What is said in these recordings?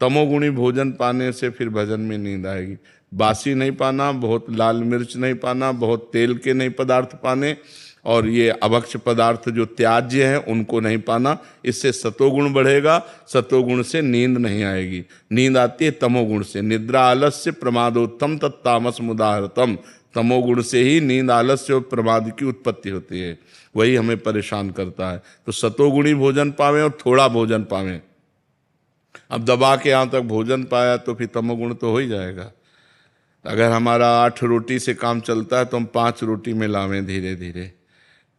तमोगुणी भोजन पाने से फिर भजन में नींद आएगी। बासी नहीं पाना, बहुत लाल मिर्च नहीं पाना, बहुत तेल के नहीं पदार्थ पाने, और ये अभक्ष पदार्थ जो त्याज्य हैं उनको नहीं पाना। इससे सतोगुण बढ़ेगा, सतोगुण से नींद नहीं आएगी। नींद आती है तमोगुण से। निद्रा आलस्य प्रमादोत्तम तत्तामस मुदाहरतम। तमोगुण से ही नींद, आलस्य और प्रमाद की उत्पत्ति होती है, वही हमें परेशान करता है। तो सतोगुणी भोजन पावें और थोड़ा भोजन पावें। अब दबा के यहाँ तक भोजन पाया तो फिर तमोगुण तो हो ही जाएगा। अगर हमारा 8 रोटी से काम चलता है तो हम 5 रोटी में लावें धीरे धीरे।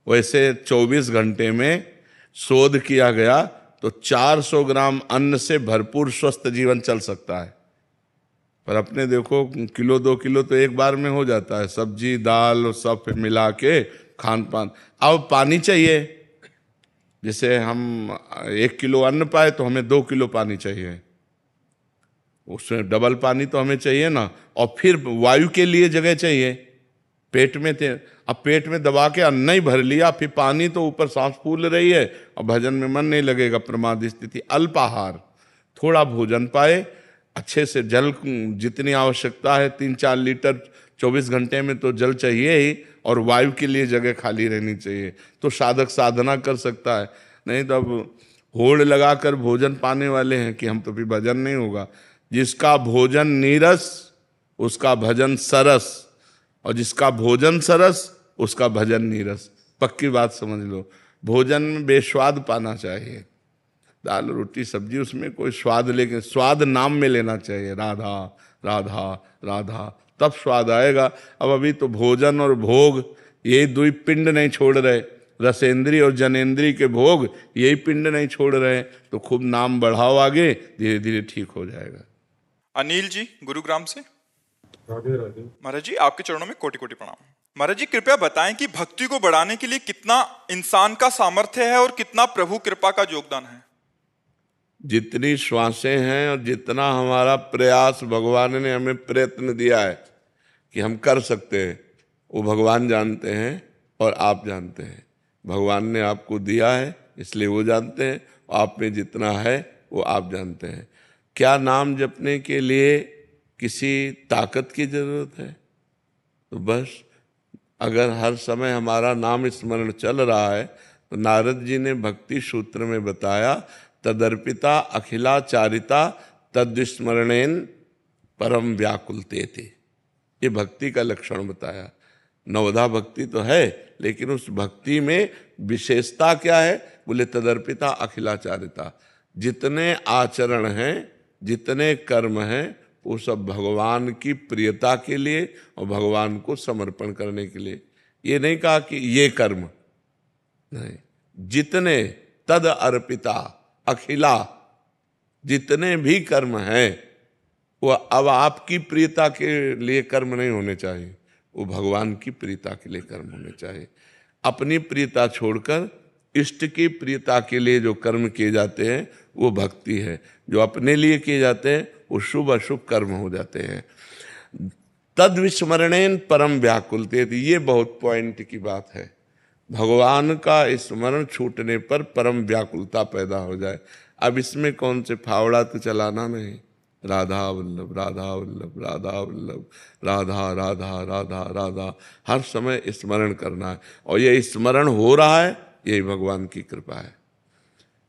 वैसे 24 घंटे में शोध किया गया तो 400 ग्राम अन्न से भरपूर स्वस्थ जीवन चल सकता है। पर अपने देखो, किलो 2 किलो तो एक बार में हो जाता है, सब्जी दाल और सब मिला के खान पान। अब पानी चाहिए, जैसे हम 1 किलो अन्न पाए तो हमें 2 किलो पानी चाहिए, उसमें डबल पानी तो हमें चाहिए ना। और फिर वायु के लिए जगह चाहिए पेट में थे। अब पेट में दबा के अन्न ही भर लिया, फिर पानी तो ऊपर सांस फूल रही है और भजन में मन नहीं लगेगा, प्रमाद स्थिति। अल्पाहार, थोड़ा भोजन पाए, अच्छे से जल जितनी आवश्यकता है 3-4 लीटर 24 घंटे में तो जल चाहिए ही, और वायु के लिए जगह खाली रहनी चाहिए, तो साधक साधना कर सकता है। नहीं तो अब होड़ लगाकर भोजन पाने वाले हैं कि हम तो फिर भजन नहीं होगा। जिसका भोजन नीरस उसका भजन सरस, और जिसका भोजन सरस उसका भजन नीरस। पक्की बात समझ लो। भोजन में बेस्वाद पाना चाहिए, दाल रोटी सब्जी उसमें कोई स्वाद, लेकिन स्वाद नाम में लेना चाहिए, राधा राधा राधा, तब स्वाद आएगा। अब अभी तो भोजन और भोग यही 2 पिंड नहीं छोड़ रहे, रसेंद्री और जनेंद्री के भोग यही पिंड नहीं छोड़ रहे। तो खूब नाम बढ़ाओ आगे, धीरे धीरे ठीक हो जाएगा। अनिल जी गुरुग्राम से। राधे राधे। महाराज जी आपके चरणों में कोटि कोटि प्रणाम। महाराज जी कृपया बताएं कि भक्ति को बढ़ाने के लिए कितना इंसान का सामर्थ्य है और कितना प्रभु कृपा का योगदान है। जितनी श्वासें हैं और जितना हमारा प्रयास भगवान ने हमें प्रयत्न दिया है कि हम कर सकते हैं, वो भगवान जानते हैं और आप जानते हैं। भगवान ने आपको दिया है इसलिए वो जानते हैं, आप में जितना है वो आप जानते हैं। क्या नाम जपने के लिए किसी ताकत की जरूरत है? तो बस अगर हर समय हमारा नाम स्मरण चल रहा है, तो नारद जी ने भक्ति सूत्र में बताया, तदर्पिता अखिलाचारिता तद्विस्मरणेन परम व्याकुलते थे। ये भक्ति का लक्षण बताया। नवधा भक्ति तो है, लेकिन उस भक्ति में विशेषता क्या है? बोले तदर्पिता अखिलाचारिता। जितने आचरण हैं, जितने कर्म हैं, वो सब भगवान की प्रियता के लिए और भगवान को समर्पण करने के लिए। ये नहीं कहा कि ये कर्म नहीं, जितने तद अर्पिता अखिला, जितने भी कर्म हैं वो अब आपकी प्रियता के लिए कर्म नहीं होने चाहिए, वो भगवान की प्रियता के लिए कर्म होने चाहिए। अपनी प्रियता छोड़कर इष्ट की प्रियता के लिए जो कर्म किए जाते हैं वो भक्ति है। जो अपने लिए किए जाते हैं वो शुभ अशुभ कर्म हो जाते हैं। तद विस्मरणेन परम व्याकुलते, ये बहुत पॉइंट की बात है। भगवान का स्मरण छूटने पर परम व्याकुलता पैदा हो जाए। अब इसमें कौन से फावड़ा तो चलाना नहीं, राधा वल्लभ राधा वल्लभ राधा वल्लभ, राधा राधा राधा राधा, हर समय स्मरण करना है। और ये स्मरण हो रहा है, यही भगवान की कृपा है।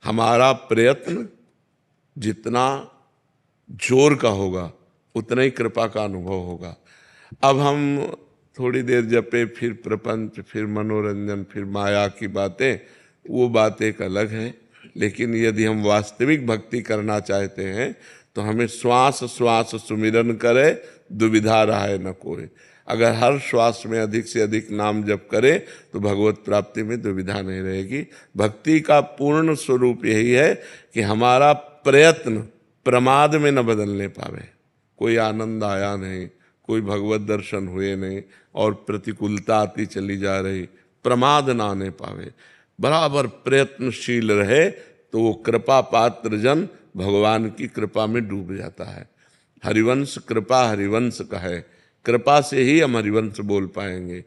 हमारा प्रयत्न जितना जोर का होगा उतना ही कृपा का अनुभव होगा। अब हम थोड़ी देर जपे, फिर प्रपंच, फिर मनोरंजन, फिर माया की बातें, वो बात एक अलग है। लेकिन यदि हम वास्तविक भक्ति करना चाहते हैं तो हमें श्वास श्वास सुमिरन करे, दुविधा रहे न कोई। अगर हर श्वास में अधिक से अधिक नाम जप करे तो भगवत प्राप्ति में दुविधा नहीं रहेगी। भक्ति का पूर्ण स्वरूप यही है कि हमारा प्रयत्न प्रमाद में न बदलने पावे। कोई आनंद आया नहीं, कोई भगवत दर्शन हुए नहीं और प्रतिकूलता आती चली जा रही, प्रमाद ना आने पावे, बराबर प्रयत्नशील रहे, तो वो कृपा पात्र जन भगवान की कृपा में डूब जाता है। हरिवंश कृपा हरिवंश कहे, कृपा से ही हम हरिवंश बोल पाएंगे।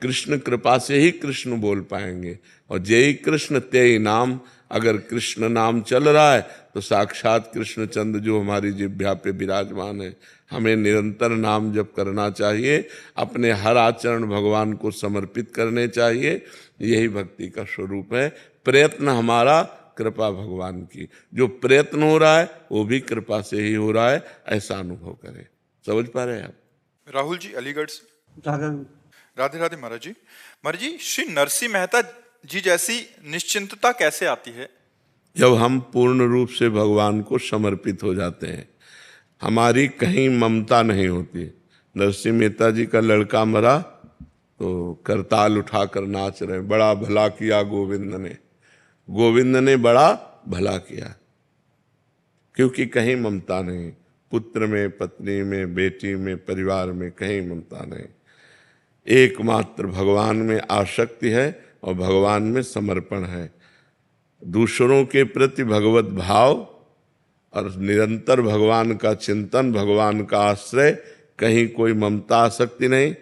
कृष्ण कृपा से ही कृष्ण बोल पाएंगे। और जय कृष्ण तेई नाम, अगर कृष्ण नाम चल रहा है तो साक्षात कृष्णचंद्र जो हमारी जिह्वा पे विराजमान है। हमें निरंतर नाम जप करना चाहिए, अपने हर आचरण भगवान को समर्पित करने चाहिए। यही भक्ति का स्वरूप है। प्रयत्न हमारा, कृपा भगवान की। जो प्रयत्न हो रहा है वो भी कृपा से ही हो रहा है, ऐसा अनुभव करें। समझ पा रहे हैं आप? राहुल जी अलीगढ़ से। राधे राधे महाराज जी। महाराज जी, श्री नरसिंह मेहता जी जैसी निश्चिंतता कैसे आती है? जब हम पूर्ण रूप से भगवान को समर्पित हो जाते हैं, हमारी कहीं ममता नहीं होती। नरसिंह मेहता जी का लड़का मरा तो करताल उठाकर नाच रहे, बड़ा भला किया गोविंद ने, गोविंद ने बड़ा भला किया। क्योंकि कहीं ममता नहीं, पुत्र में, पत्नी में, बेटी में, परिवार में कहीं ममता नहीं। एकमात्र भगवान में आसक्ति है और भगवान में समर्पण है। दूसरों के प्रति भगवत भाव और निरंतर भगवान का चिंतन, भगवान का आश्रय, कहीं कोई ममता आसक्ति नहीं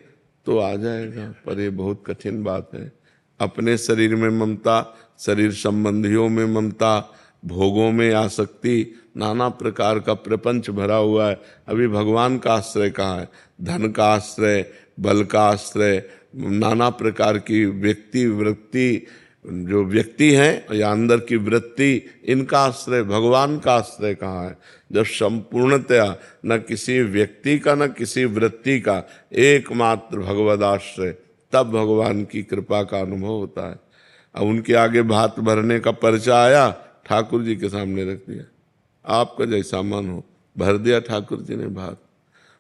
तो आ जाएगा। पर ये बहुत कठिन बात है। अपने शरीर में ममता, शरीर संबंधियों में ममता, भोगों में आसक्ति, नाना प्रकार का प्रपंच भरा हुआ है। अभी भगवान का आश्रय कहाँ है? धन का आश्रय, बल का आश्रय, नाना प्रकार की व्यक्ति वृत्ति, जो व्यक्ति हैं या अंदर की वृत्ति, इनका आश्रय, भगवान का आश्रय कहाँ है? जब संपूर्णतया न किसी व्यक्ति का न किसी वृत्ति का, एकमात्र भगवद आश्रय, तब भगवान की कृपा का अनुभव होता है। अब उनके आगे भात भरने का पर्चा आया, ठाकुर जी के सामने रख दिया, आपका जैसा मन हो, भर दिया ठाकुर जी ने भात।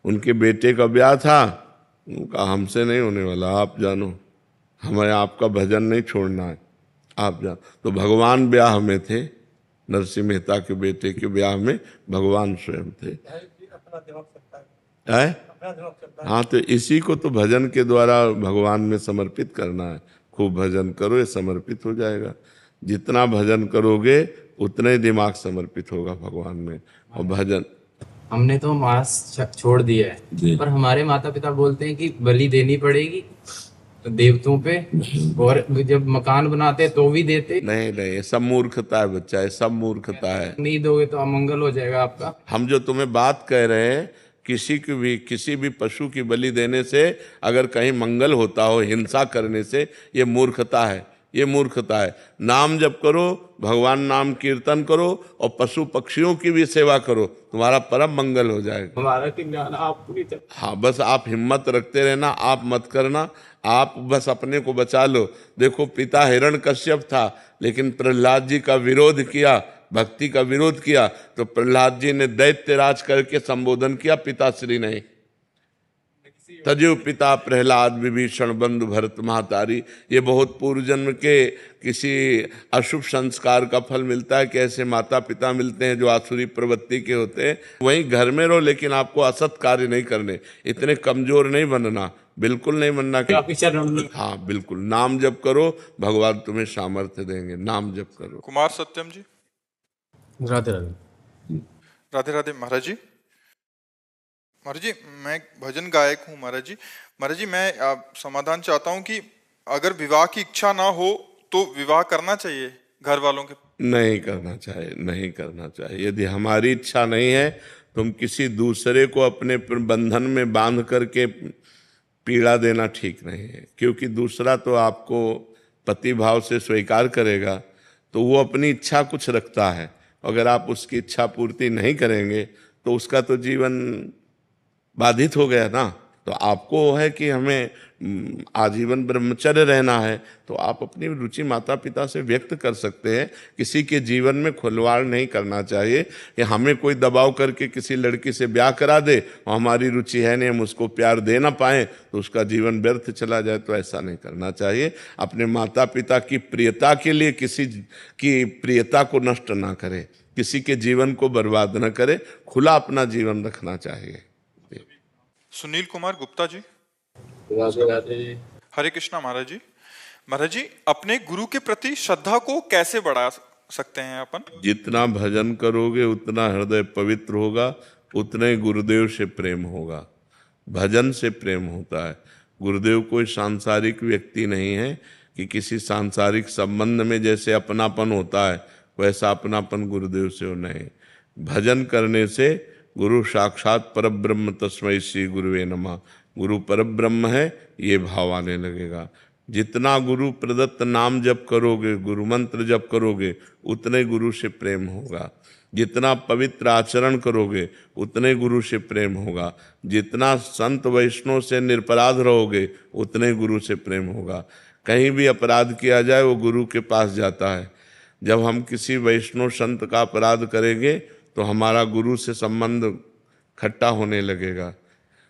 उनके बेटे का ब्याह था, उनका हमसे नहीं होने वाला, आप जानो, हमें आपका भजन नहीं छोड़ना है, आप जानो। तो भगवान ब्याह में थे, नरसिंह मेहता के बेटे के ब्याह में भगवान स्वयं थे। हाँ, तो इसी को तो भजन के द्वारा भगवान में समर्पित करना है। खूब भजन करो, ये समर्पित हो जाएगा। जितना भजन करोगे उतना ही दिमाग समर्पित होगा भगवान में। और भजन, हमने तो मांस छोड़ दिया है, पर हमारे माता पिता बोलते हैं कि बलि देनी पड़ेगी देवताओं पे, और जब मकान बनाते तो भी देते नहीं नहीं, सब मूर्खता है बच्चा, ये सब मूर्खता है। नहीं दोगे तो अमंगल हो जाएगा आपका। हम जो तुम्हें बात कह रहे हैं, किसी भी पशु की बलि देने से अगर कहीं मंगल होता हो, हिंसा करने से, ये मूर्खता है, ये मूर्खता है। नाम जप करो, भगवान नाम कीर्तन करो और पशु पक्षियों की भी सेवा करो, तुम्हारा परम मंगल हो जाएगा। हमारा ज्ञान आप पूरी तरह। हाँ, बस आप हिम्मत रखते रहना, आप मत करना, आप बस अपने को बचा लो। देखो, पिता हिरण्यकश्यप था, लेकिन प्रहलाद जी का विरोध किया, भक्ति का विरोध किया, तो प्रहलाद जी ने दैत्यराज करके संबोधन किया, पिताश्री नहीं। तजु पिता प्रहलाद विभीषण बंधु भरत महातारी। ये बहुत पूर्व जन्म के किसी अशुभ संस्कार का फल मिलता है कि ऐसे माता पिता मिलते हैं जो आसुरी प्रवृत्ति के होते हैं। वहीं घर में रहो, लेकिन आपको असत कार्य नहीं करने, इतने कमजोर नहीं बनना, बिल्कुल नहीं बनना कि हाँ, बिल्कुल नाम जप करो, भगवान तुम्हें सामर्थ्य देंगे। नाम जप करो। कुमार सत्यम जी। राधे राधे। राधे राधे महाराज जी। महाराज जी, मैं भजन गायक हूँ महाराज जी। महाराज जी, मैं समाधान चाहता हूँ कि अगर विवाह की इच्छा ना हो तो विवाह करना चाहिए घर वालों के? नहीं करना चाहिए, नहीं करना चाहिए। यदि हमारी इच्छा नहीं है, तुम किसी दूसरे को अपने बंधन में बांध करके पीड़ा देना ठीक नहीं है। क्योंकि दूसरा तो आपको पति भाव से स्वीकार करेगा, तो वो अपनी इच्छा कुछ रखता है। अगर आप उसकी इच्छा पूर्ति नहीं करेंगे तो उसका तो जीवन बाधित हो गया ना। तो आपको है कि हमें आजीवन ब्रह्मचर्य रहना है, तो आप अपनी रुचि माता पिता से व्यक्त कर सकते हैं। किसी के जीवन में खुलवाड़ नहीं करना चाहिए कि हमें कोई दबाव करके किसी लड़की से ब्याह करा दे और हमारी रुचि है नहीं, हम उसको प्यार दे ना पाएँ तो उसका जीवन व्यर्थ चला जाए। तो ऐसा नहीं करना चाहिए। अपने माता पिता की प्रियता के लिए किसी की प्रियता को नष्ट ना करें, किसी के जीवन को बर्बाद न करें, खुला अपना जीवन रखना चाहिए। सुनील कुमार गुप्ता जी। राधे राधे। हरे कृष्णा महाराज जी। महाराज जी, अपने गुरु के प्रति श्रद्धा को कैसे बढ़ा सकते हैं अपन? जितना भजन करोगे उतना हृदय पवित्र होगा, उतने गुरुदेव से प्रेम होगा। भजन से प्रेम होता है। गुरुदेव कोई सांसारिक व्यक्ति नहीं है कि किसी सांसारिक संबंध में जैसे अपनापन होता है वैसा अपनापन गुरुदेव से हो नहीं। भजन करने से गुरु साक्षात परब्रह्म तस्मै श्री गुरुवे नमः, गुरु परब्रह्म है ये भाव आने लगेगा। जितना गुरु प्रदत्त नाम जप करोगे, गुरु मंत्र जप करोगे, उतने गुरु से प्रेम होगा। जितना पवित्र आचरण करोगे उतने गुरु से प्रेम होगा। जितना संत वैष्णव से निरपराध रहोगे उतने गुरु से प्रेम होगा। कहीं भी अपराध किया जाए वो गुरु के पास जाता है। जब हम किसी वैष्णव संत का अपराध करेंगे तो हमारा गुरु से संबंध खट्टा होने लगेगा।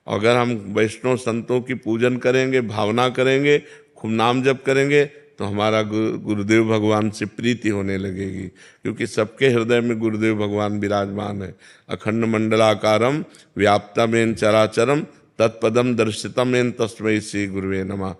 अगर हम वैष्णव संतों की पूजन करेंगे, भावना करेंगे, खूब नाम जप करेंगे तो हमारा गुरुदेव भगवान से प्रीति होने लगेगी, क्योंकि सबके हृदय में गुरुदेव भगवान विराजमान है। अखंड मंडलाकारम व्याप्तमेन चराचरम तत्पदम दर्शितमेन तस्मै श्री गुरुवे नमः।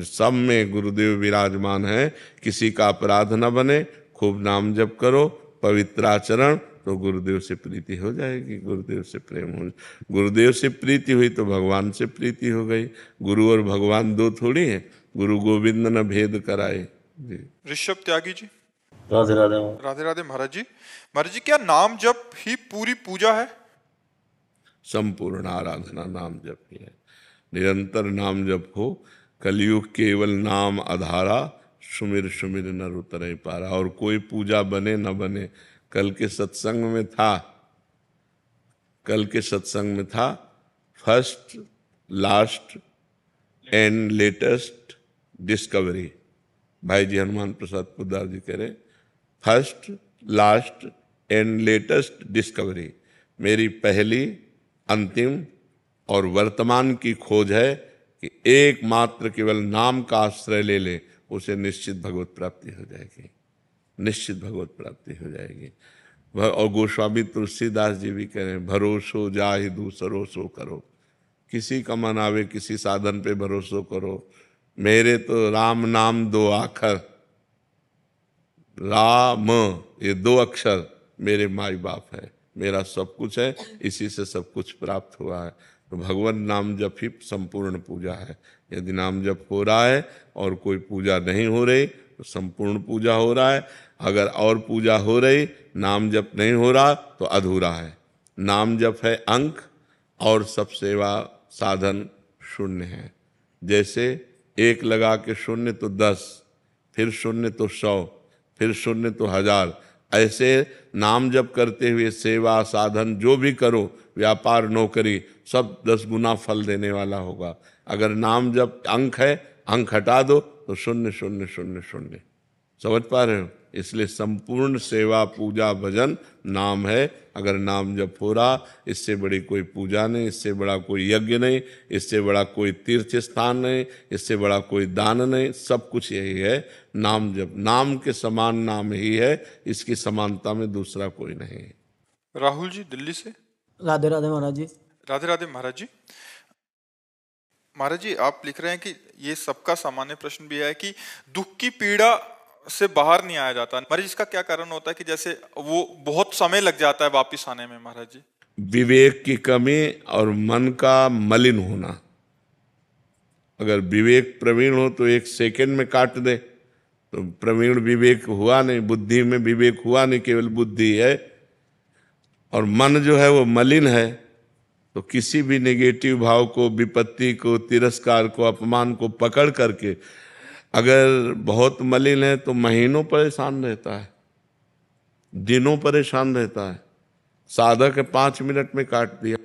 सब में गुरुदेव विराजमान है। किसी का अपराध न बने, खूब नाम जप करो, पवित्र आचरण, तो गुरुदेव से प्रीति हो जाएगी, गुरुदेव से प्रेम हो। गुरुदेव से प्रीति हुई तो भगवान से प्रीति हो गई। गुरु और भगवान दो थोड़ी है, गुरु गोविंद न भेद कराए जी। ऋषभ त्यागी जी, राधे राधे। राधे राधे महाराज जी। महाराज जी, क्या नाम जप ही पूरी पूजा है? संपूर्ण आराधना नाम जप ही है। निरंतर नाम जप हो। कलयुग केवल नाम आधारा, सुमिर सुमिर नर उतरे पारा। और कोई पूजा बने न बने, कल के सत्संग में था first last and latest discovery. भाई जी हनुमान प्रसाद पोद्दार जी कह रहे first last and latest discovery. मेरी पहली, अंतिम और वर्तमान की खोज है कि एकमात्र केवल नाम का आश्रय ले ले, उसे निश्चित भगवत प्राप्ति हो जाएगी, निश्चित भगवत प्राप्ति हो जाएगी। और गोस्वामी तुलसीदास जी भी कह रहे हैं, भरोसो जाहि दूसरो सो करो। किसी का मन आवे किसी साधन पे भरोसो करो। मेरे तो राम नाम दो आखर, राम ये दो अक्षर मेरे माई बाप है, मेरा सब कुछ है, इसी से सब कुछ प्राप्त हुआ है। तो भगवान नाम जप ही संपूर्ण पूजा है। यदि नाम जप हो रहा है और कोई पूजा नहीं हो रही तो संपूर्ण पूजा हो रहा है। अगर और पूजा हो रही, नाम जप नहीं हो रहा तो अधूरा है। नाम जप है अंक और सब सेवा साधन शून्य है। जैसे एक लगा के शून्य तो 10, फिर शून्य तो 100, फिर शून्य तो 1000। ऐसे नाम जप करते हुए सेवा साधन जो भी करो, व्यापार नौकरी, सब 10 गुना फल देने वाला होगा। अगर नाम जप अंक है, अंक हटा दो तो 0 0 0 0। समझ पा रहे हो? इसलिए संपूर्ण सेवा पूजा भजन नाम है। अगर नाम जप हो रहा, इससे बड़ी कोई पूजा नहीं, इससे बड़ा कोई यज्ञ नहीं, इससे बड़ा कोई तीर्थ स्थान नहीं, इससे बड़ा कोई दान नहीं। सब कुछ यही है नाम जप। नाम के समान नाम ही है, इसकी समानता में दूसरा कोई नहीं है। राहुल जी दिल्ली से, राधे राधे महाराज जी। राधे राधे महाराज जी। महाराज जी आप लिख रहे हैं कि ये सबका सामान्य प्रश्न भी है कि दुख की पीड़ा से बाहर नहीं आया जाता। महाराज इसका क्या कारण होता है कि जैसे वो बहुत समय लग जाता है वापिस आने में? महाराज जी विवेक की कमी और मन का मलिन होना। अगर विवेक प्रवीण हो तो 1 सेकंड में काट दे, तो प्रवीण विवेक हुआ नहीं, बुद्धि में विवेक हुआ नहीं, केवल बुद्धि है। और मन जो है वो मलिन है, तो किसी भी नेगेटिव भाव को, विपत्ति को, तिरस्कार को, अपमान को पकड़ करके अगर बहुत मलिन है तो महीनों परेशान रहता है, दिनों परेशान रहता है। साधक 5 मिनट में काट दिया,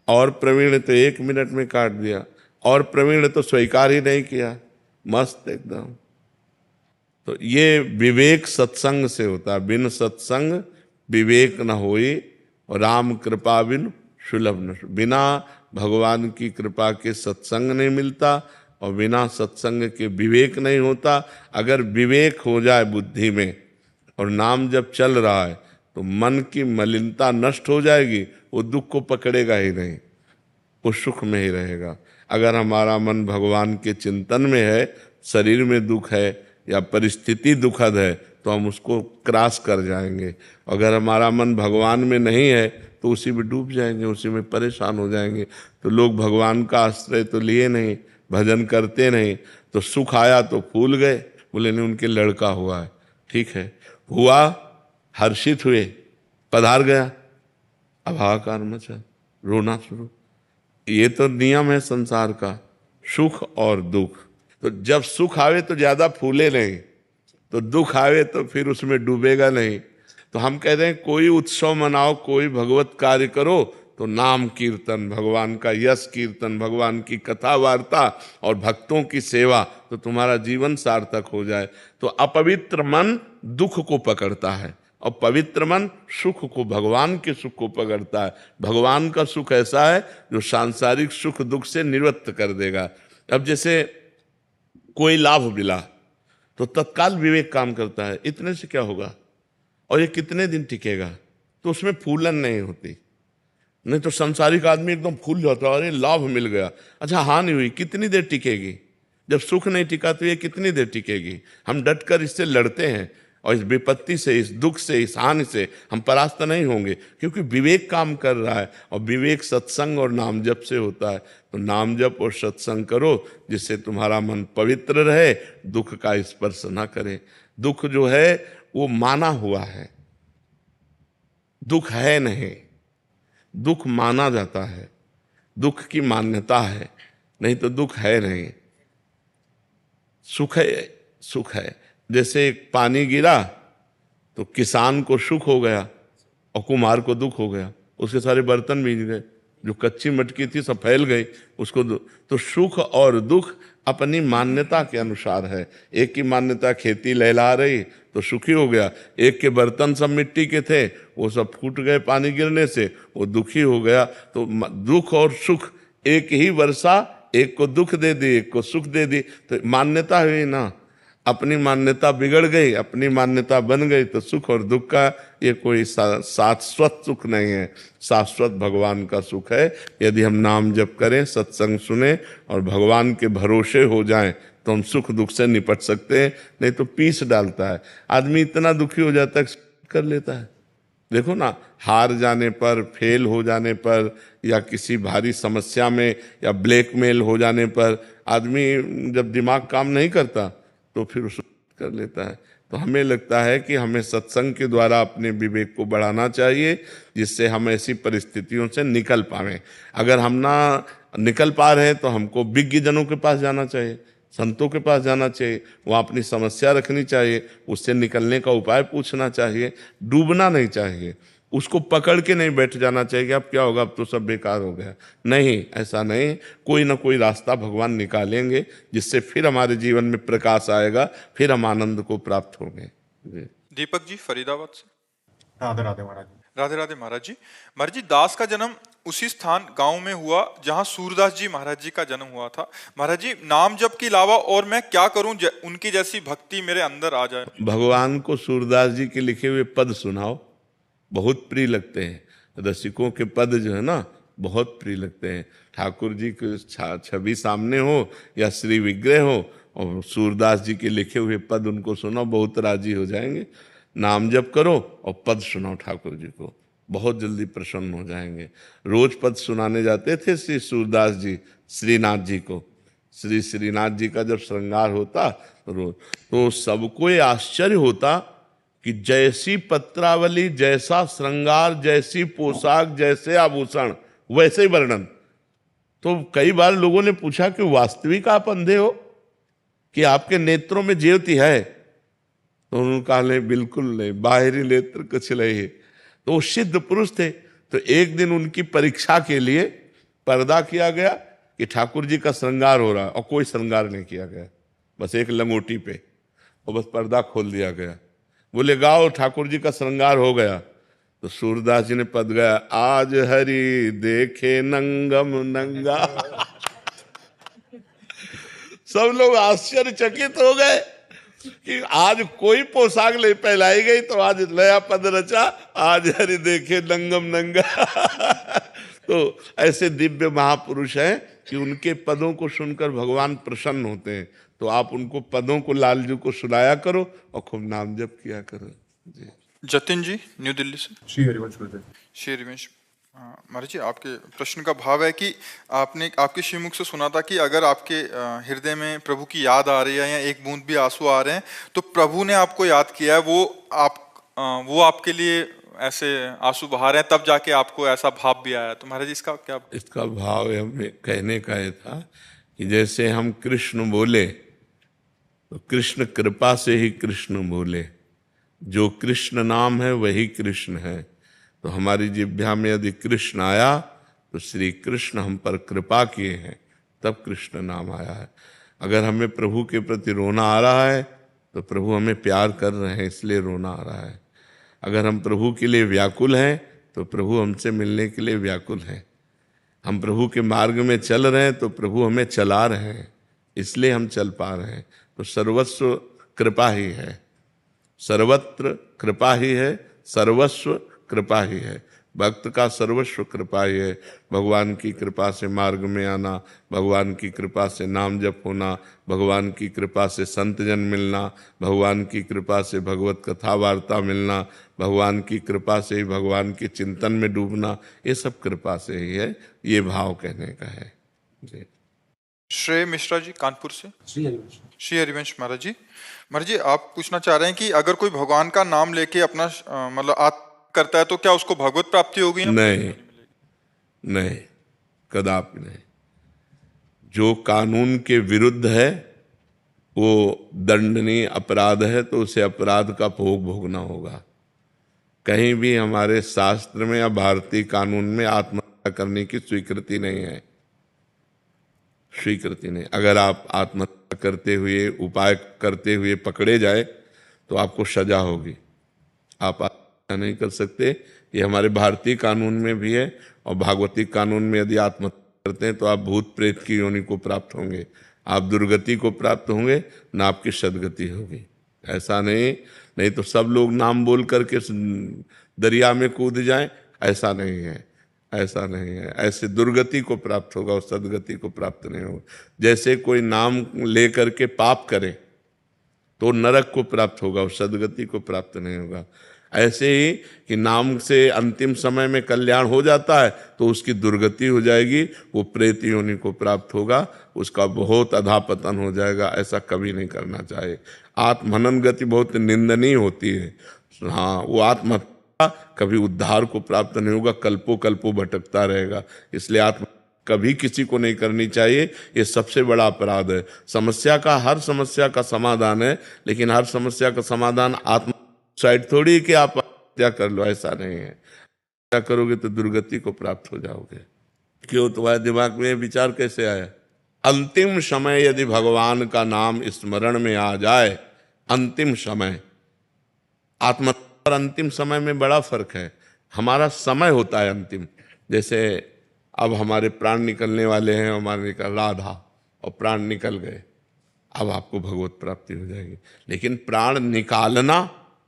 और प्रवीण तो 1 मिनट में काट दिया, और प्रवीण तो स्वीकार ही नहीं किया, मस्त एकदम। तो ये विवेक सत्संग से होता है। बिन सत्संग विवेक न होई, और राम कृपा बिन सुलभ न। बिना भगवान की कृपा के सत्संग नहीं मिलता, और बिना सत्संग के विवेक नहीं होता। अगर विवेक हो जाए बुद्धि में और नाम जब चल रहा है तो मन की मलिनता नष्ट हो जाएगी, वो दुख को पकड़ेगा ही नहीं, वो सुख में ही रहेगा। अगर हमारा मन भगवान के चिंतन में है, शरीर में दुख है या परिस्थिति दुखद है, तो हम उसको क्रॉस कर जाएंगे। अगर हमारा मन भगवान में नहीं है तो उसी में डूब जाएंगे, उसी में परेशान हो जाएंगे। तो लोग भगवान का आश्रय तो लिए नहीं, भजन करते नहीं, तो सुख आया तो फूल गए, बोले नहीं उनके लड़का हुआ है, ठीक है, हुआ, हर्षित हुए, पधार गया, अब हाहाकार मचा, रोना शुरू। ये तो नियम है संसार का, सुख और दुख। तो जब सुख आवे तो ज्यादा फूले नहीं, तो दुख आवे तो फिर उसमें डूबेगा नहीं। तो हम कहते हैं कोई उत्सव मनाओ, कोई भगवत कार्य करो, तो नाम कीर्तन, भगवान का यश कीर्तन, भगवान की कथा वार्ता और भक्तों की सेवा, तो तुम्हारा जीवन सार्थक हो जाए। तो अपवित्र मन दुख को पकड़ता है और पवित्र मन सुख को, भगवान के सुख को पकड़ता है। भगवान का सुख ऐसा है जो सांसारिक सुख दुख से निवृत्त कर देगा। अब जैसे कोई लाभ मिला तो तत्काल विवेक काम करता है, इतने से क्या होगा और ये कितने दिन टिकेगा, तो उसमें फूलन नहीं होती। नहीं तो संसारिक आदमी एकदम फूल जाता है, अरे लाभ मिल गया, अच्छा हानि हुई, कितनी देर टिकेगी? जब सुख नहीं टिका तो ये कितनी देर टिकेगी? हम डटकर इससे लड़ते हैं और इस विपत्ति से, इस दुख से, इस हानि से हम परास्त नहीं होंगे, क्योंकि विवेक काम कर रहा है और विवेक सत्संग और नाम जप से होता है। तो नाम जप और सत्संग करो जिससे तुम्हारा मन पवित्र रहे, दुख का स्पर्श ना करे। दुख जो है वो माना हुआ है, दुख है नहीं, दुख माना जाता है, दुख की मान्यता है, नहीं तो दुख है नहीं। सुख है, सुख है। जैसे एक पानी गिरा तो किसान को सुख हो गया और कुम्हार को दुख हो गया, उसके सारे बर्तन भीग गए, जो कच्ची मटकी थी सब फैल गई, उसको तो सुख और दुख अपनी मान्यता के अनुसार है। एक की मान्यता खेती लहला रही तो सुखी हो गया, एक के बर्तन सब मिट्टी के थे वो सब फूट गए पानी गिरने से, वो दुखी हो गया। तो दुख और सुख, एक ही वर्षा एक को दुख दे दी एक को सुख दे दी, तो मान्यता हुई ना, अपनी मान्यता बिगड़ गई, अपनी मान्यता बन गई, तो सुख और दुख का ये कोई शाश्वत सुख नहीं है। शाश्वत भगवान का सुख है। यदि हम नाम जप करें, सत्संग सुने और भगवान के भरोसे हो जाएं तो हम सुख दुख से निपट सकते हैं, नहीं तो पीस डालता है आदमी, इतना दुखी हो जाता है कर लेता है। देखो ना, हार जाने पर, फेल हो जाने पर, या किसी भारी समस्या में या ब्लैकमेल हो जाने पर आदमी जब दिमाग काम नहीं करता तो फिर उस कर लेता है। तो हमें लगता है कि हमें सत्संग के द्वारा अपने विवेक को बढ़ाना चाहिए, जिससे हम ऐसी परिस्थितियों से निकल पाएं। अगर हम ना निकल पा रहे हैं तो हमको विज्ञ जनों के पास जाना चाहिए, संतों के पास जाना चाहिए, वहाँ अपनी समस्या रखनी चाहिए, उससे निकलने का उपाय पूछना चाहिए। डूबना नहीं चाहिए, उसको पकड़ के नहीं बैठ जाना चाहिए कि अब क्या होगा, अब तो सब बेकार हो गया। नहीं, ऐसा नहीं, कोई ना कोई रास्ता भगवान निकालेंगे जिससे फिर हमारे जीवन में प्रकाश आएगा, फिर हम आनंद को प्राप्त होंगे। दीपक जी फरीदाबाद से। राधे राधे महाराज। राधे राधे महाराज जी। महाराज जी, दास का जन्म उसी स्थान गांव में हुआ जहां सूरदास जी महाराज जी का जन्म हुआ था। महाराज जी, नाम जप के अलावा और मैं क्या करूं उनकी जैसी भक्ति मेरे अंदर आ जाए? भगवान को सूरदास जी के लिखे हुए पद सुनाओ, बहुत प्रिय लगते हैं। रसिकों के पद जो है ना बहुत प्रिय लगते हैं। ठाकुर जी की छवि सामने हो या श्री विग्रह हो और सूरदास जी के लिखे हुए पद उनको सुनो, बहुत राजी हो जाएंगे। नाम जप करो और पद सुनाओ ठाकुर जी को, बहुत जल्दी प्रसन्न हो जाएंगे। रोज पद सुनाने जाते थे श्री सूरदास जी श्रीनाथ जी को। श्री श्रीनाथ जी का जब श्रृंगार होता तो रोज, तो सबको ये आश्चर्य होता कि जैसी पत्रावली, जैसा श्रृंगार, जैसी पोशाक, जैसे आभूषण, वैसे ही वर्णन। तो कई बार लोगों ने पूछा कि वास्तविक आप अंधे हो कि आपके नेत्रों में ज्योति है? तो उन्होंने कहा नहीं, बिल्कुल नहीं, बाहरी नेत्र कुछ नहीं है। तो वो सिद्ध पुरुष थे। तो एक दिन उनकी परीक्षा के लिए पर्दा किया गया कि ठाकुर जी का श्रृंगार हो रहा है, और कोई श्रृंगार नहीं किया गया, बस एक लंगोटी पे, और बस पर्दा खोल दिया गया। बोले गाओ, ठाकुर जी का श्रृंगार हो गया। तो सूरदास जी ने पद गाया, आज हरि देखे नंगम नंगा। सब लोग आश्चर्यचकित हो गए कि आज कोई पोशाक नहीं पहनाई गई, तो आज नया पद रचा, आज हरि देखे नंगम नंगा। तो ऐसे दिव्य महापुरुष हैं कि उनके पदों को सुनकर भगवान प्रसन्न होते हैं। तो आप उनको पदों को लालजू को सुनाया करो और खूब नाम जप किया करो जी। जतिन जी न्यू दिल्ली से। श्री हरिवंश गुरुदेव। श्री हरिवंश। महाराज जी, आपके प्रश्न का भाव है कि आपने आपके श्रीमुख से सुना था कि अगर आपके हृदय में प्रभु की याद आ रही है या एक बूंद भी आंसू आ रहे हैं तो प्रभु ने आपको याद किया है, वो आपके लिए ऐसे आंसू बहा रहे हैं, तब जाके आपको ऐसा भाव भी आया। तो महाराज जी इसका क्या? इसका भाव हमें कहने का ये था कि जैसे हम कृष्ण बोले तो कृष्ण कृपा से ही कृष्ण बोले, जो कृष्ण नाम है वही कृष्ण है। तो हमारी जिह्वा में यदि कृष्ण आया तो श्री कृष्ण हम पर कृपा किए हैं, तब कृष्ण नाम आया है। अगर हमें प्रभु के प्रति रोना आ रहा है तो प्रभु हमें प्यार कर रहे हैं, इसलिए रोना आ रहा है। अगर हम प्रभु के लिए व्याकुल हैं तो प्रभु हमसे मिलने के लिए व्याकुल हैं। हम प्रभु के मार्ग में चल रहे हैं तो प्रभु हमें चला रहे हैं, इसलिए हम चल पा रहे हैं। तो सर्वस्व कृपा ही है, सर्वत्र कृपा ही है, सर्वस्व कृपा ही है। भक्त का सर्वस्व कृपा ही है। भगवान की कृपा से मार्ग में आना, भगवान की कृपा से नाम जप होना, भगवान की कृपा से संत जन मिलना, भगवान की कृपा से भगवत कथा वार्ता मिलना, भगवान की कृपा से ही भगवान के चिंतन में डूबना, ये सब कृपा से ही है। ये भाव कहने का है जी। श्रेय मिश्रा जी कानपुर से। श्री हरिवंश महाराज जी, आप पूछना चाह रहे हैं कि अगर कोई भगवान का नाम लेके अपना मतलब आत्म करता है तो क्या उसको भगवत प्राप्ति होगी? नहीं, नहीं, कदापि नहीं। जो कानून के विरुद्ध है वो दंडनीय अपराध है, तो उसे अपराध का भोग भोगना होगा। कहीं भी हमारे शास्त्र में या भारतीय कानून में आत्महत्या करने की स्वीकृति नहीं है, स्वीकृति नहीं। अगर आप आत्महत्या करते हुए, उपाय करते हुए पकड़े जाए तो आपको सजा होगी। आप आत्महत्या नहीं कर सकते, ये हमारे भारतीय कानून में भी है। और भागवती कानून में यदि आत्महत्या करते हैं तो आप भूत प्रेत की योनि को प्राप्त होंगे, आप दुर्गति को प्राप्त होंगे, ना आपकी सदगति होगी। ऐसा नहीं तो सब लोग नाम बोल करके दरिया में कूद जाएं, ऐसा नहीं है, ऐसा नहीं है। ऐसे दुर्गति को प्राप्त होगा और सदगति को प्राप्त नहीं होगा। जैसे कोई नाम ले करके पाप करे तो नरक को प्राप्त होगा और सदगति को प्राप्त नहीं होगा। ऐसे ही कि नाम से अंतिम समय में कल्याण हो जाता है तो उसकी दुर्गति हो जाएगी, वो प्रेत योनि को प्राप्त होगा, उसका बहुत अधापतन हो जाएगा। ऐसा कभी नहीं करना चाहिए। आत्महनन गति बहुत निंदनीय होती है। हाँ, वो आत्महत्या कभी उद्धार को प्राप्त नहीं होगा, कल्पों कल्पों भटकता रहेगा। इसलिए आत्म कभी किसी को नहीं करनी चाहिए, ये सबसे बड़ा अपराध है। हर समस्या का समाधान है, लेकिन हर समस्या का समाधान आत्म साइड थोड़ी कि आप हत्या कर लो, ऐसा नहीं है। हत्या करोगे तो दुर्गति को प्राप्त हो जाओगे। क्यों? तुम्हारे दिमाग में विचार कैसे आया? अंतिम समय यदि भगवान का नाम स्मरण में आ जाए, अंतिम समय, आत्महत्या और अंतिम समय में बड़ा फर्क है। हमारा समय होता है अंतिम। जैसे अब हमारे प्राण निकलने वाले हैं, हमारे निकल राधा और प्राण निकल गए, अब आपको भगवत प्राप्ति हो जाएगी। लेकिन प्राण निकालना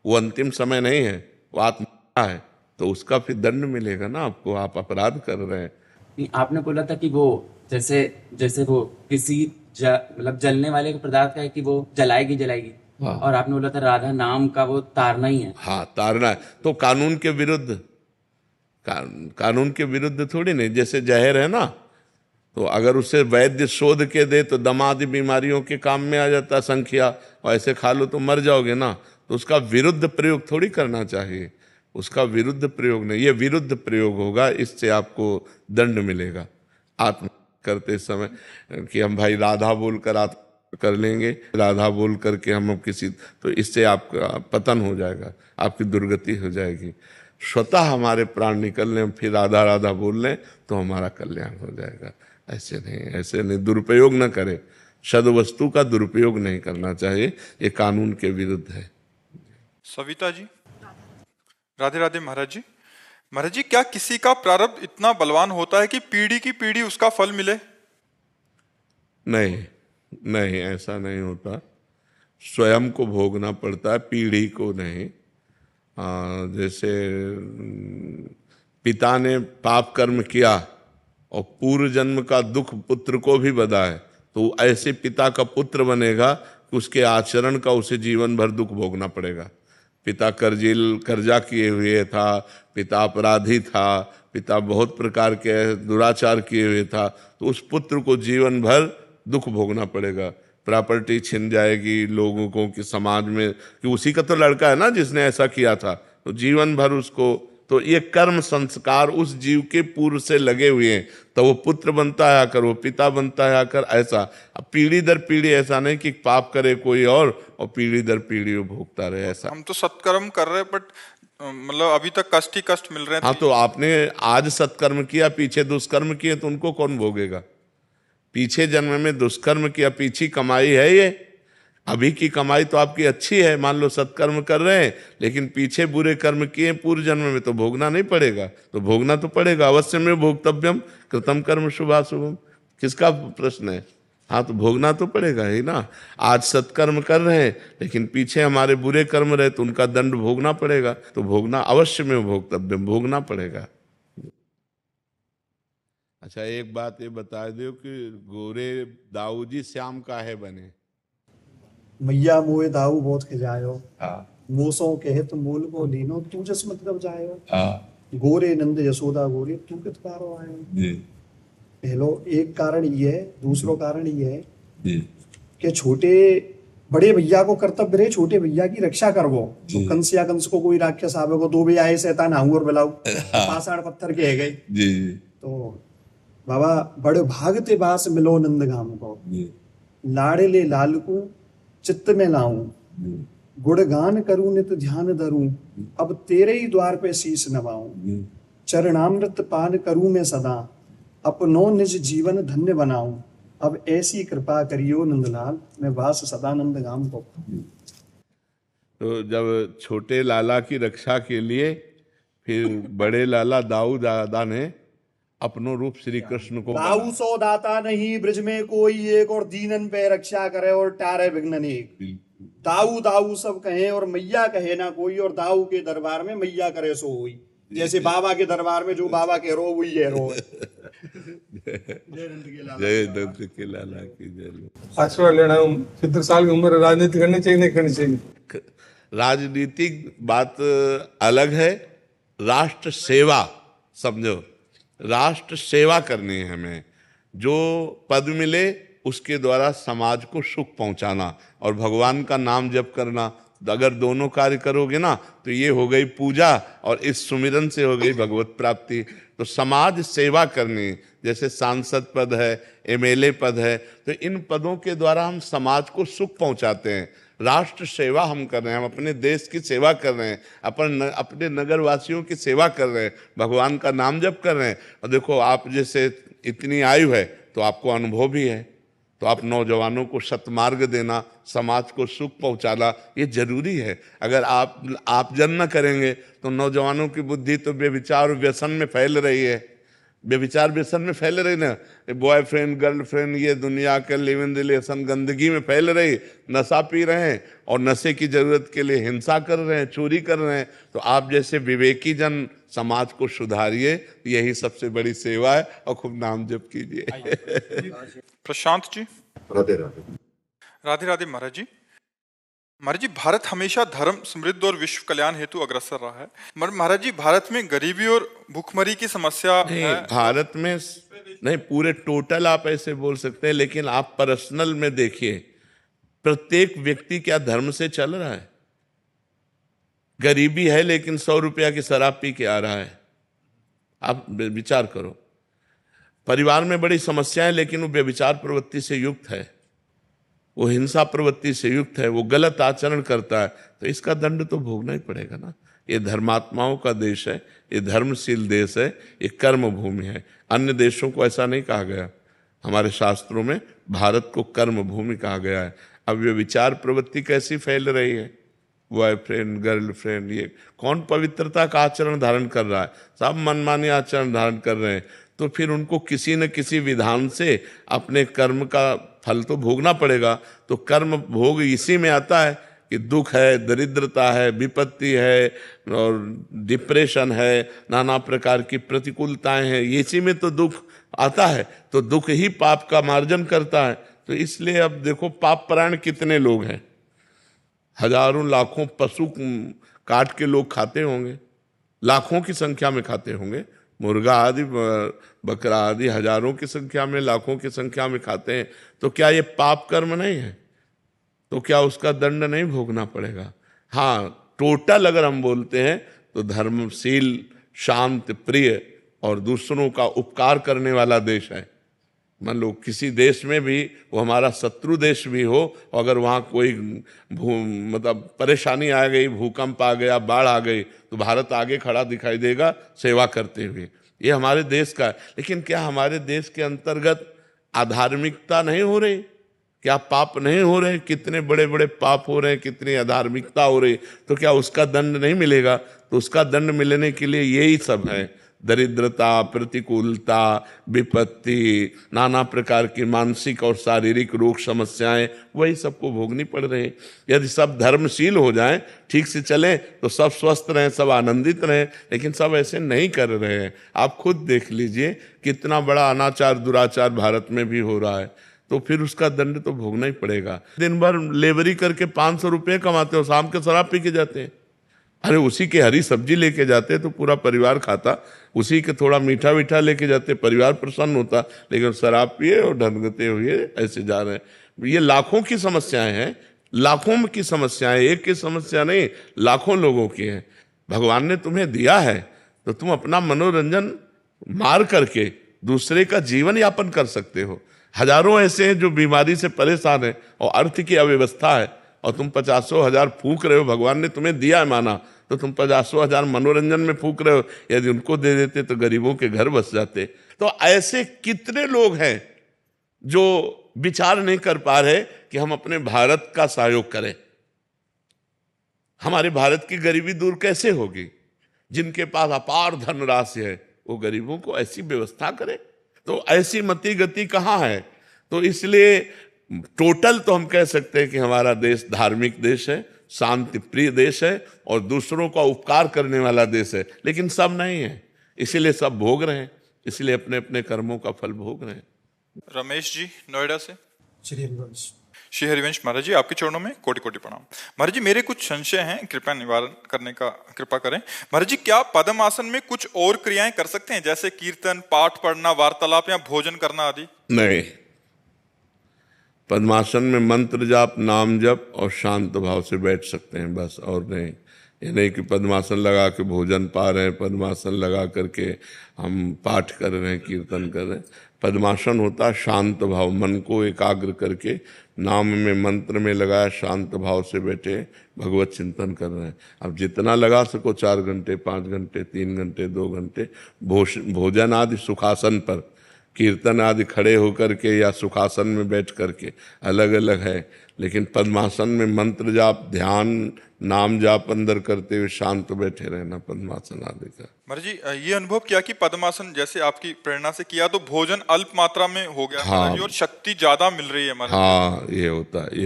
वो अंतिम समय नहीं है, वो आत्मा है, तो उसका फिर दंड मिलेगा ना आपको। आप अपराध कर रहे हैं। आपने बोला था कि वो जैसे वो किसी मतलब जलने वाले के पदार्थ का है कि वो जलाएगी। हाँ। और आपने बोला था राधा नाम का वो तारना ही है। हाँ, तारना है। तो कानून के विरुद्ध, कानून के विरुद्ध थोड़ी नहीं। जैसे जहर है ना, तो अगर उसे वैद्य शोध के दे तो दमादी बीमारियों के काम में आ जाता है संख्या, और ऐसे खा लो तो मर जाओगे ना। तो उसका विरुद्ध प्रयोग थोड़ी करना चाहिए, उसका विरुद्ध प्रयोग नहीं, ये विरुद्ध प्रयोग होगा, इससे आपको दंड मिलेगा। आत्म करते समय कि हम भाई राधा बोलकर आत्म कर लेंगे, राधा बोल करके हम किसी, तो इससे आपका पतन हो जाएगा, आपकी दुर्गति हो जाएगी। स्वतः हमारे प्राण निकल लें, फिर राधा राधा बोल लें तो हमारा कल्याण हो जाएगा। ऐसे नहीं, दुरुपयोग न करें। सद्वस्तु का दुरुपयोग नहीं करना चाहिए, ये कानून के विरुद्ध है। सविता जी, राधे राधे महाराज जी। महाराज जी, क्या किसी का प्रारब्ध इतना बलवान होता है कि पीढ़ी की पीढ़ी उसका फल मिले? नहीं, ऐसा नहीं होता। स्वयं को भोगना पड़ता है, पीढ़ी को नहीं। जैसे पिता ने पाप कर्म किया और पूर्व जन्म का दुख पुत्र को भी बधा है, तो ऐसे पिता का पुत्र बनेगा कि उसके आचरण का उसे जीवन भर दुख भोगना पड़ेगा। पिता कर्जा किए हुए था, पिता अपराधी था, पिता बहुत प्रकार के दुराचार किए हुए था, तो उस पुत्र को जीवन भर दुख भोगना पड़ेगा। प्रॉपर्टी छिन जाएगी लोगों को कि समाज में कि उसी का तो लड़का है ना जिसने ऐसा किया था, तो जीवन भर उसको, तो ये कर्म संस्कार उस जीव के पूर्व से लगे हुए हैं, तो वो पुत्र बनता है आकर, वो पिता बनता है आकर, ऐसा। अब पीढ़ी दर पीढ़ी, ऐसा नहीं कि पाप करे कोई और पीढ़ी दर पीढ़ी वो भोगता रहे, ऐसा। हम तो सत्कर्म कर रहे हैं बट मतलब अभी तक कष्ट ही कष्ट मिल रहे हैं। हाँ, तो आपने आज सत्कर्म किया, पीछे दुष्कर्म किए, तो उनको कौन भोगेगा? पीछे जन्म में दुष्कर्म किया, पीछे कमाई है ये, अभी की कमाई तो आपकी अच्छी है, मान लो सत्कर्म कर रहे हैं, लेकिन पीछे बुरे कर्म किए पूर्व जन्म में, तो भोगना नहीं पड़ेगा? तो भोगना तो पड़ेगा, अवश्य में भोक्तव्यम कृतम कर्म शुभाशुभम, किसका प्रश्न है? हाँ, तो भोगना तो पड़ेगा ही ना। आज सत्कर्म कर रहे हैं लेकिन पीछे हमारे बुरे कर्म रहे, तो उनका दंड भोगना पड़ेगा, तो भोगना अवश्य में भोक्तव्यम, भोगना पड़ेगा। अच्छा, एक बात ये बता दो कि गोरे दाऊ जी श्याम काहे बने? मैया मोए दाऊ बहुत खिजायो, मोसों कहत मूल को लीनो, तू जस मतलब जायो। गोरे नंद यशोदा गोरे, तू कित पारो आयो। पहलो एक कारण ये है, दूसरो कारण ये है कि छोटे बड़े भैया को कर्तव्य रहे छोटे भैया की रक्षा करवो। तो कंस या कंस को कोई राक्षस आवे को, दो भैया आए शैतान आऊं और बुलाऊ, पाषाण पत्थर के है गए। तो बाबा बड़े भागते बास मिलो नंद गाम को, लाड़े लाल को चित्त में लाऊं, गुणगान करूं नित ध्यान धरूं, अब तेरे ही द्वार पे शीश नवाऊं। चरणामृत पान करूं मैं सदा, अपनो निज जीवन धन्य बनाऊं। अब ऐसी कृपा करियो नंदलाल, मैं वास सदानंद गाम को। तो जब छोटे लाला की रक्षा के लिए फिर बड़े लाला दाऊ दादा ने अपनो रूप श्री कृष्ण को, दाऊ सो दाता नहीं ब्रज में कोई एक, और दीनन पे रक्षा करे और टारे विघ्न एक। दाऊ दाऊ सब कहे और मैया कहे ना कोई, और दाऊ के दरबार में मैया करे सो हुई। जैसे बाबा के दरबार में जो बाबा के रो वही है रो। जय दंत के लाला की जय। आशीर्वाद लेना, 70 साल की उम्र, राजनीति करनी चाहिए नहीं करनी चाहिए? राजनीतिक बात अलग है, राष्ट्र सेवा समझो, राष्ट्र सेवा करनी है हमें। जो पद मिले उसके द्वारा समाज को सुख पहुंचाना और भगवान का नाम जप करना, अगर दोनों कार्य करोगे ना तो ये हो गई पूजा और इस सुमिरन से हो गई भगवत प्राप्ति। तो समाज सेवा करनी, जैसे सांसद पद है, एमएलए पद है, तो इन पदों के द्वारा हम समाज को सुख पहुंचाते हैं। राष्ट्र सेवा हम कर रहे हैं, हम अपने देश की सेवा कर रहे हैं, अपने नगर वासियों की सेवा कर रहे हैं, भगवान का नाम जप कर रहे हैं। और देखो, आप जैसे इतनी आयु है तो आपको अनुभव भी है, तो आप नौजवानों को सत्मार्ग देना, समाज को सुख पहुंचाना, ये जरूरी है। अगर आप जन न करेंगे तो नौजवानों की बुद्धि तो बेविचार व्यसन में फैल रही है, बेविचार व्यसन में फैल रही ना, बॉयफ्रेंड गर्लफ्रेंड, ये दुनिया के लिव इन रिलेशन गंदगी में फैल रही, नशा पी रहे हैं और नशे की जरूरत के लिए हिंसा कर रहे हैं, चोरी कर रहे हैं। तो आप जैसे विवेकी जन समाज को सुधारिए, यही सबसे बड़ी सेवा है, और खूब नाम जप कीजिए। प्रशांत जी। राधे राधे। राधे राधे महाराज जी। महाराज जी, भारत हमेशा धर्म, समृद्धि और विश्व कल्याण हेतु अग्रसर रहा है। महाराज जी, भारत में गरीबी और भूखमरी की समस्या है। भारत में नहीं, पूरे टोटल आप ऐसे बोल सकते हैं, लेकिन आप पर्सनल में देखिए, प्रत्येक व्यक्ति क्या धर्म से चल रहा है? गरीबी है लेकिन 100 रुपया की शराब पी के आ रहा है। आप विचार करो, परिवार में बड़ी समस्याएं लेकिन वो व्यभिचार प्रवृत्ति से युक्त है, वो हिंसा प्रवृत्ति से युक्त है, वो गलत आचरण करता है, तो इसका दंड तो भोगना ही पड़ेगा ना। ये धर्मात्माओं का देश है, ये धर्मशील देश है, ये कर्म भूमि है। अन्य देशों को ऐसा नहीं कहा गया, हमारे शास्त्रों में भारत को कर्म भूमि कहा गया है। अब ये विचार प्रवृत्ति कैसी फैल रही है, बॉयफ्रेंड गर्लफ्रेंड, ये कौन पवित्रता का आचरण धारण कर रहा है? सब मनमानी आचरण धारण कर रहे हैं। तो फिर उनको किसी न किसी विधान से अपने कर्म का फल तो भोगना पड़ेगा। तो कर्म भोग इसी में आता है कि दुख है, दरिद्रता है, विपत्ति है और डिप्रेशन है, नाना प्रकार की प्रतिकूलताएं हैं, इसी में तो दुख आता है। तो दुख ही पाप का मार्जन करता है। तो इसलिए अब देखो, पाप परायण कितने लोग हैं, हजारों लाखों पशु काट के लोग खाते होंगे, लाखों की संख्या में खाते होंगे, मुर्गा आदि बकरा आदि हजारों की संख्या में, लाखों की संख्या में खाते हैं, तो क्या ये पाप कर्म नहीं है? तो क्या उसका दंड नहीं भोगना पड़ेगा? हाँ, टोटल अगर हम बोलते हैं तो धर्मशील, शांत, प्रिय और दूसरों का उपकार करने वाला देश है। मान लो किसी देश में भी, वो हमारा शत्रु देश भी हो, अगर वहाँ कोई मतलब परेशानी आ गई, भूकंप आ गया, बाढ़ आ गई, तो भारत आगे खड़ा दिखाई देगा सेवा करते हुए। ये हमारे देश का है। लेकिन क्या हमारे देश के अंतर्गत अधार्मिकता नहीं हो रही? क्या पाप नहीं हो रहे? कितने बड़े बड़े पाप हो रहे हैं, कितनी अधार्मिकता हो रही, तो क्या उसका दंड नहीं मिलेगा? तो उसका दंड मिलने के लिए यही सब है, दरिद्रता, प्रतिकूलता, विपत्ति, नाना प्रकार की मानसिक और शारीरिक रोग समस्याएं, वही सबको भोगनी पड़ रही है। यदि सब धर्मशील हो जाएं, ठीक से चलें, तो सब स्वस्थ रहें, सब आनंदित रहें, लेकिन सब ऐसे नहीं कर रहे हैं। आप खुद देख लीजिए कितना बड़ा अनाचार दुराचार भारत में भी हो रहा है, तो फिर उसका दंड तो भोगना ही पड़ेगा। दिन भर लेबरी करके 500 रुपये कमाते हो, शाम के शराब पी के जाते हैं। अरे उसी के हरी सब्जी लेके जाते तो पूरा परिवार खाता, उसी के थोड़ा मीठा मीठा लेके जाते, परिवार प्रसन्न होता, लेकिन शराब पिए और ढंगते हुए ऐसे जा रहे हैं। ये लाखों की समस्याएं हैं, लाखों की समस्याएं, एक की समस्या नहीं, लाखों लोगों की है। भगवान ने तुम्हें दिया है तो तुम अपना मनोरंजन मार करके दूसरे का जीवन यापन कर सकते हो। हजारों ऐसे हैं जो बीमारी से परेशान हैं और अर्थ की अव्यवस्था है, और तुम 50,000 फूंक रहे हो। भगवान ने तुम्हें दिया है माना, तो तुम 50,000 मनोरंजन में फूंक रहे हो। यदि उनको दे देते तो गरीबों के घर बस जाते। तो ऐसे कितने लोग हैं जो विचार नहीं कर पा रहे कि हम अपने भारत का सहयोग करें। हमारे भारत की गरीबी दूर कैसे होगी? जिनके पास अपार धनराशि है वो गरीबों को ऐसी व्यवस्था करे, तो ऐसी मति गति कहाँ है? तो इसलिए टोटल तो हम कह सकते हैं कि हमारा देश धार्मिक देश है, शांति प्रिय देश है और दूसरों का उपकार करने वाला देश है, लेकिन सब नहीं है। इसीलिए सब भोग रहे हैं, इसलिए अपने अपने कर्मों का फल भोग रहे हैं। रमेश जी नोएडा से। श्री हरिवंश। श्री हरिवंश महाराज जी, आपके चरणों में कोटि कोटि प्रणाम। महाराज जी, मेरे कुछ संशय हैं, कृपया निवारण करने का कृपा करें। महाराज जी, क्या पद्म आसन में कुछ और क्रियाएं कर सकते हैं, जैसे कीर्तन, पाठ पढ़ना, वार्तालाप या भोजन करना आदि? नहीं, पद्मासन में मंत्र जाप, नाम जप और शांत भाव से बैठ सकते हैं, बस, और नहीं। ये नहीं कि पद्मासन लगा के भोजन पा रहे हैं, पद्मासन लगा करके हम पाठ कर रहे हैं, कीर्तन कर रहे हैं। पद्मासन होता है शांत भाव, मन को एकाग्र करके नाम में, मंत्र में लगाया, शांत भाव से बैठे भगवत चिंतन कर रहे हैं। अब जितना लगा सको, 4 घंटे, 5 घंटे, 3 घंटे, 2 घंटे, भोजन आदि सुखासन पर, कीर्तन आदि खड़े होकर के या सुखासन में बैठ करके, अलग अलग है। लेकिन पद्मासन में मंत्र जाप, ध्यान, नाम जाप अंदर करते हुए शांत बैठे रहना, पद्मासन आदि का। महाराज जी, ये अनुभव किया कि पद्मासन जैसे आपकी प्रेरणा से किया तो भोजन अल्प मात्रा में हो गया, हाँ, महाराज जी, और शक्ति ज्यादा मिल रही है महाराज। हाँ, ये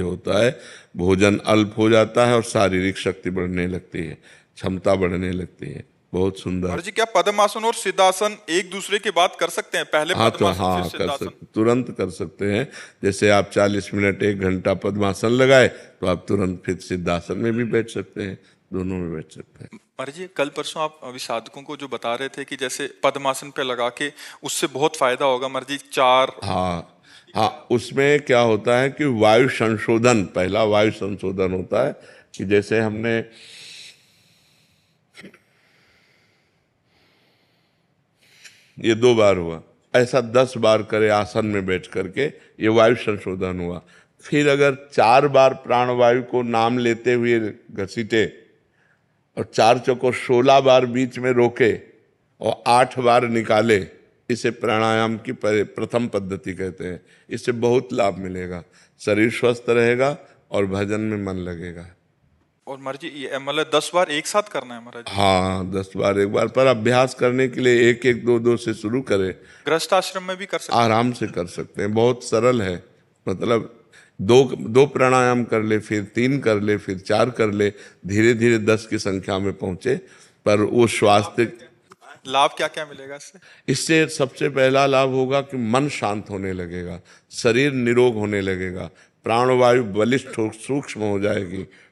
होता है, भोजन अल्प हो जाता है और शारीरिक शक्ति बढ़ने लगती है, क्षमता बढ़ने लगती है। बहुत सुंदर। महाराज जी, क्या पद्मासन और सिद्धासन एक दूसरे के बाद कर सकते हैं? पहले हाँ, तो पद्मासन हाँ, फिर कर सिद्धासन? सकते, तुरंत कर सकते हैं। जैसे आप 40 मिनट 1 घंटा पद्मासन लगाए तो आप तुरंत फिर सिद्धासन में भी बैठ सकते हैं, दोनों में बैठ सकते हैं। महाराज जी, कल परसों आप अभी साधकों को जो बता रहे थे कि जैसे पद्मासन पे लगा के उससे बहुत फायदा होगा महाराज जी, 4। हाँ, उसमें क्या होता है कि वायु संशोधन, पहला वायु संशोधन होता है कि जैसे हमने ये 2 बार हुआ, ऐसा 10 बार करे आसन में बैठ करके, ये वायु संशोधन हुआ। फिर अगर 4 बार प्राणवायु को नाम लेते हुए घसीटे और 4 चौको 16 बार बीच में रोके और 8 बार निकाले, इसे प्राणायाम की प्रथम पद्धति कहते हैं। इससे बहुत लाभ मिलेगा, शरीर स्वस्थ रहेगा और भजन में मन लगेगा। और महाराज जी, ये मतलब 10 बार एक साथ करना है महाराज जी? हाँ, 10 बार एक बार, पर अभ्यास करने के लिए 1-1, 2-2 से शुरू करें। गृहस्थ आश्रम में भी कर सकते हैं? आराम से कर सकते हैं, बहुत सरल है। मतलब 2 प्राणायाम कर ले, फिर 3 कर ले, फिर 4 कर ले, धीरे धीरे 10 की संख्या में पहुंचे। पर वो स्वास्थ्य लाभ क्या क्या मिलेगा इससे? इससे सबसे पहला लाभ होगा कि मन शांत होने लगेगा, शरीर निरोग होने लगेगा, प्राणवायु बलिष्ठ सूक्ष्म हो जाएगी,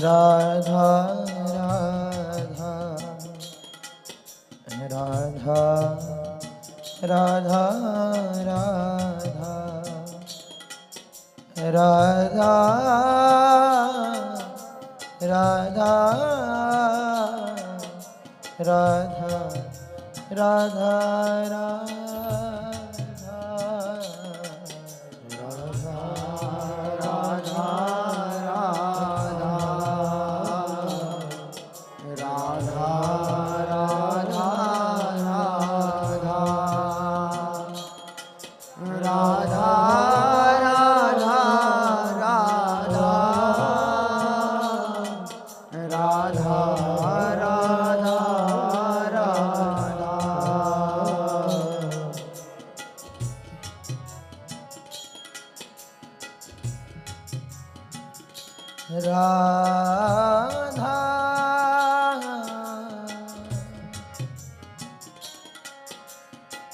राधा राधा राधा राधा राधा राधा राधा राधा राधा राधा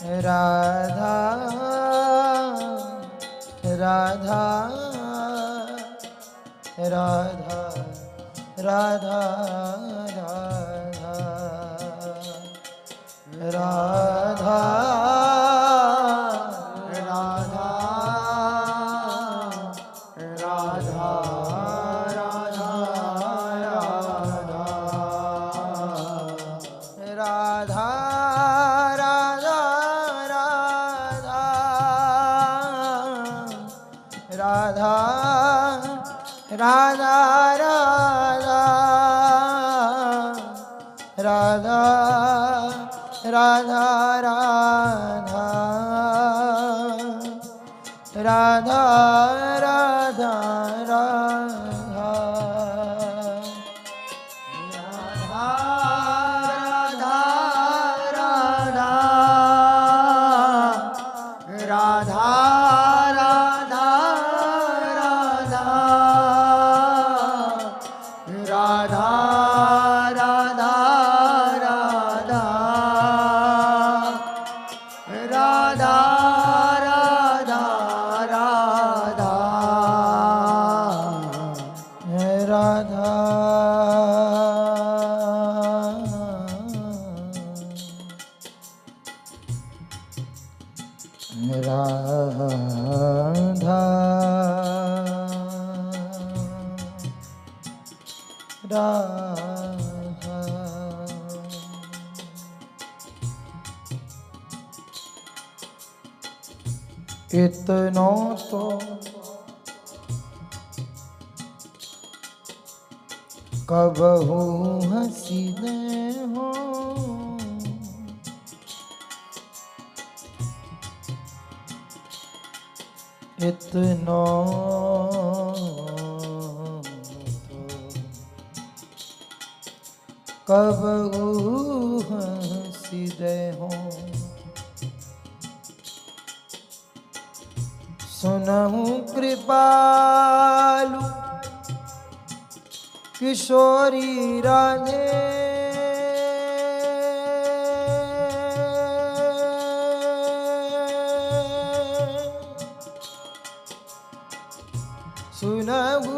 राधा राधा राधा राधा राधा राधा राधा राधा राधा इतनो तो कबहू हसीने हो इतनो कबहू हसीने हो सुनहु कृपालु किशोरी राधे सुनहु